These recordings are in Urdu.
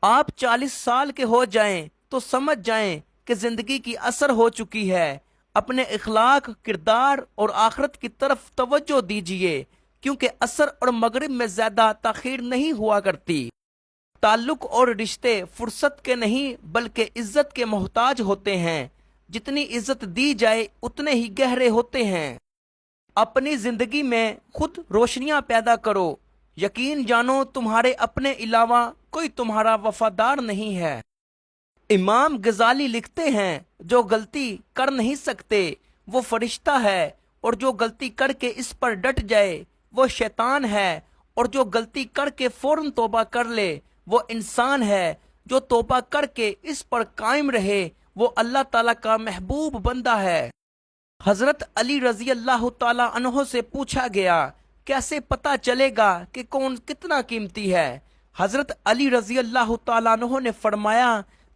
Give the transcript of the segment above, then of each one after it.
آپ 40 سال کے ہو جائیں تو سمجھ جائیں کہ زندگی کی اثر ہو چکی ہے۔ اپنے اخلاق، کردار اور آخرت کی طرف توجہ دیجیے، کیونکہ اثر اور مغرب میں زیادہ تاخیر نہیں ہوا کرتی۔ تعلق اور رشتے فرصت کے نہیں بلکہ عزت کے محتاج ہوتے ہیں۔ جتنی عزت دی جائے اتنے ہی گہرے ہوتے ہیں۔ اپنی زندگی میں خود روشنیاں پیدا کرو۔ یقین جانو تمہارے اپنے علاوہ کوئی تمہارا وفادار نہیں ہے۔ امام غزالی لکھتے ہیں، جو غلطی کر نہیں سکتے وہ فرشتہ ہے، اور جو غلطی کر کے اس پر ڈٹ جائے وہ شیطان ہے، اور جو غلطی کر کے فوراً توبہ کر لے وہ انسان ہے۔ جو توبہ کر کے اس پر قائم رہے وہ اللہ تعالیٰ کا محبوب بندہ ہے۔ حضرت علی رضی اللہ تعالی عنہ سے پوچھا گیا، کیسے پتا چلے گا کہ کون کتنا قیمتی ہے؟ حضرت علی رضی اللہ تعالی عنہ نے فرمایا،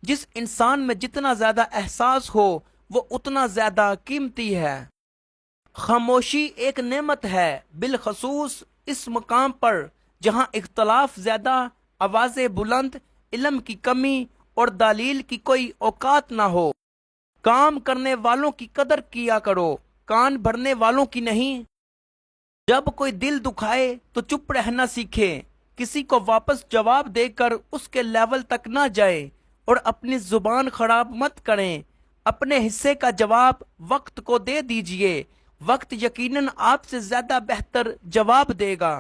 جس انسان میں جتنا زیادہ احساس ہو وہ اتنا زیادہ قیمتی ہے۔ خاموشی ایک نعمت ہے، بالخصوص اس مقام پر جہاں اختلاف زیادہ، آوازیں بلند، علم کی کمی اور دلیل کی کوئی اوقات نہ ہو۔ کام کرنے والوں کی قدر کیا کرو، کان بھرنے والوں کی نہیں۔ جب کوئی دل دکھائے تو چپ رہنا سیکھے، کسی کو واپس جواب دے کر اس کے لیول تک نہ جائے، اور اپنی زبان خراب مت کریں۔ اپنے حصے کا جواب وقت کو دے دیجئے، وقت یقیناً آپ سے زیادہ بہتر جواب دے گا۔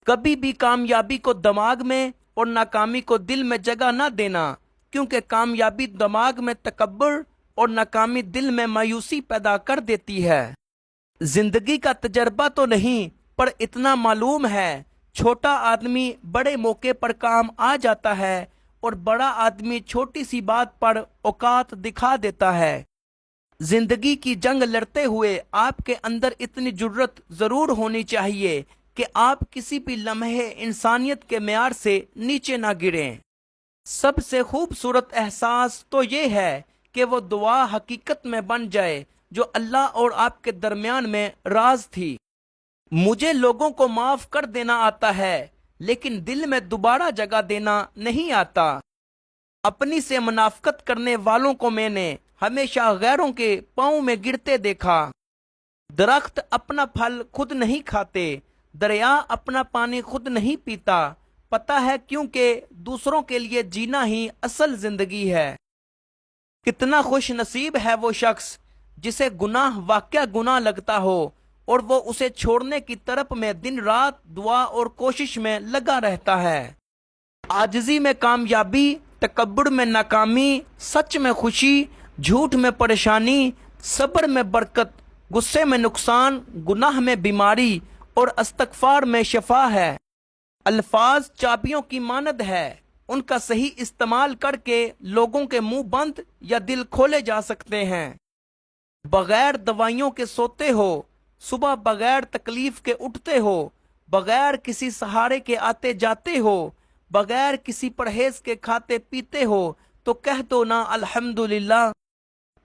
کبھی بھی کامیابی کو دماغ میں اور ناکامی کو دل میں جگہ نہ دینا، کیونکہ کامیابی دماغ میں تکبر اور ناکامی دل میں مایوسی پیدا کر دیتی ہے۔ زندگی کا تجربہ تو نہیں، پر اتنا معلوم ہے، چھوٹا آدمی بڑے موقع پر کام آ جاتا ہے، اور بڑا آدمی چھوٹی سی بات پر اوقات دکھا دیتا ہے۔ زندگی کی جنگ لڑتے ہوئے آپ کے اندر اتنی جرت ضرور ہونی چاہیے کہ آپ کسی بھی لمحے انسانیت کے معیار سے نیچے نہ گریں۔ سب سے خوبصورت احساس تو یہ ہے کہ وہ دعا حقیقت میں بن جائے جو اللہ اور آپ کے درمیان میں راز تھی۔ مجھے لوگوں کو معاف کر دینا آتا ہے، لیکن دل میں دوبارہ جگہ دینا نہیں آتا۔ اپنی سے منافقت کرنے والوں کو میں نے ہمیشہ غیروں کے پاؤں میں گرتے دیکھا۔ درخت اپنا پھل خود نہیں کھاتے، دریا اپنا پانی خود نہیں پیتا۔ پتہ ہے کیونکہ دوسروں کے لیے جینا ہی اصل زندگی ہے۔ کتنا خوش نصیب ہے وہ شخص جسے گناہ واقعہ گناہ لگتا ہو، اور وہ اسے چھوڑنے کی طرف میں دن رات دعا اور کوشش میں لگا رہتا ہے۔ عاجزی میں کامیابی، تکبر میں ناکامی، سچ میں خوشی، جھوٹ میں پریشانی، صبر میں برکت، غصے میں نقصان، گناہ میں بیماری، اور استغفار میں شفا ہے۔ الفاظ چابیوں کی مانند ہے، ان کا صحیح استعمال کر کے لوگوں کے منہ بند یا دل کھولے جا سکتے ہیں۔ بغیر دوائیوں کے سوتے ہو، صبح بغیر تکلیف کے اٹھتے ہو، بغیر کسی سہارے کے آتے جاتے ہو، بغیر کسی پرہیز کے کھاتے پیتے ہو، تو کہہ دو نا الحمدللہ۔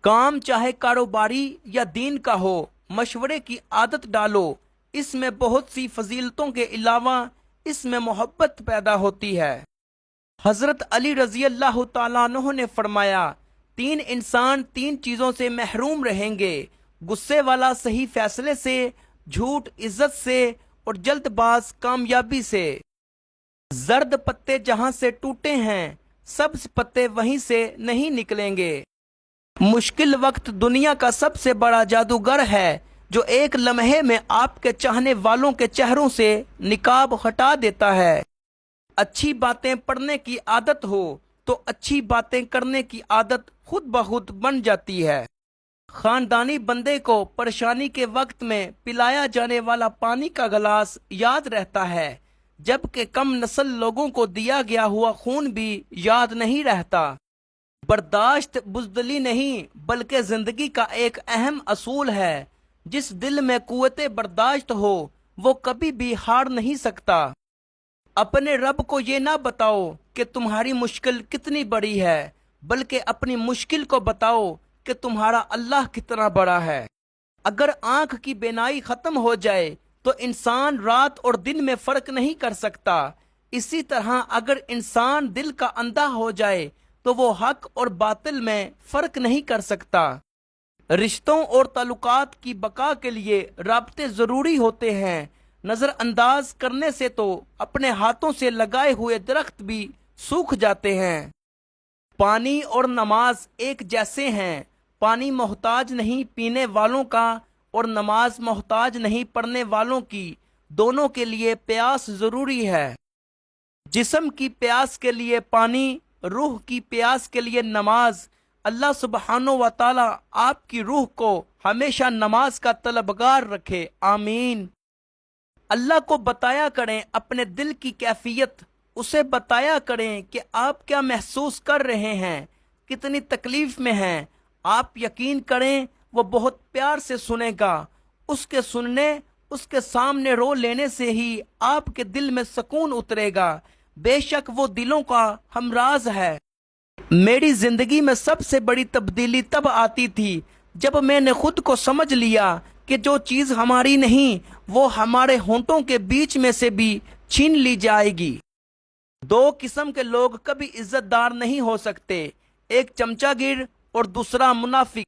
کام چاہے کاروباری یا دین کا ہو، مشورے کی عادت ڈالو، اس میں بہت سی فضیلتوں کے علاوہ اس میں محبت پیدا ہوتی ہے۔ حضرت علی رضی اللہ تعالیٰ عنہ نے فرمایا، 3 انسان 3 چیزوں سے محروم رہیں گے، غصے والا صحیح فیصلے سے، جھوٹ عزت سے، اور جلد باز کامیابی سے۔ زرد پتے جہاں سے ٹوٹے ہیں، سبز پتے وہیں سے نہیں نکلیں گے۔ مشکل وقت دنیا کا سب سے بڑا جادوگر ہے، جو ایک لمحے میں آپ کے چاہنے والوں کے چہروں سے نقاب ہٹا دیتا ہے۔ اچھی باتیں پڑھنے کی عادت ہو تو اچھی باتیں کرنے کی عادت خود بخود بن جاتی ہے۔ خاندانی بندے کو پریشانی کے وقت میں پلایا جانے والا پانی کا گلاس یاد رہتا ہے، جبکہ کم نسل لوگوں کو دیا گیا ہوا خون بھی یاد نہیں رہتا۔ برداشت بزدلی نہیں بلکہ زندگی کا ایک اہم اصول ہے۔ جس دل میں قوت برداشت ہو وہ کبھی بھی ہار نہیں سکتا۔ اپنے رب کو یہ نہ بتاؤ کہ تمہاری مشکل کتنی بڑی ہے، بلکہ اپنی مشکل کو بتاؤ کہ تمہارا اللہ کتنا بڑا ہے۔ اگر آنکھ کی بینائی ختم ہو جائے تو انسان رات اور دن میں فرق نہیں کر سکتا۔ اسی طرح اگر انسان دل کا اندھا ہو جائے تو وہ حق اور باطل میں فرق نہیں کر سکتا۔ رشتوں اور تعلقات کی بقا کے لیے رابطے ضروری ہوتے ہیں۔ نظر انداز کرنے سے تو اپنے ہاتھوں سے لگائے ہوئے درخت بھی سوکھ جاتے ہیں۔ پانی اور نماز ایک جیسے ہیں۔ پانی محتاج نہیں پینے والوں کا اور نماز محتاج نہیں پڑھنے والوں کی، دونوں کے لیے پیاس ضروری ہے۔ جسم کی پیاس کے لیے پانی، روح کی پیاس کے لیے نماز۔ اللہ سبحانہ و تعالی آپ کی روح کو ہمیشہ نماز کا طلبگار رکھے، آمین۔ اللہ کو بتایا کریں اپنے دل کی کیفیت، اسے بتایا کریں کہ آپ کیا محسوس کر رہے ہیں، کتنی تکلیف میں ہیں۔ آپ یقین کریں وہ بہت پیار سے سنے گا۔ اس کے سننے، اس کے سامنے رو لینے سے ہی آپ کے دل میں سکون اترے گا۔ بے شک وہ دلوں کا ہمراز ہے۔ میری زندگی میں سب سے بڑی تبدیلی تب آتی تھی جب میں نے خود کو سمجھ لیا کہ جو چیز ہماری نہیں وہ ہمارے ہونٹوں کے بیچ میں سے بھی چھین لی جائے گی۔ دو قسم کے لوگ کبھی عزت دار نہیں ہو سکتے، ایک چمچہ گیر اور دوسرا منافق۔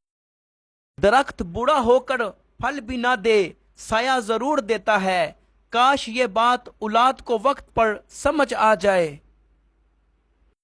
درخت بوڑھا ہو کر پھل بھی نہ دے، سایہ ضرور دیتا ہے۔ کاش یہ بات اولاد کو وقت پر سمجھ آ جائے۔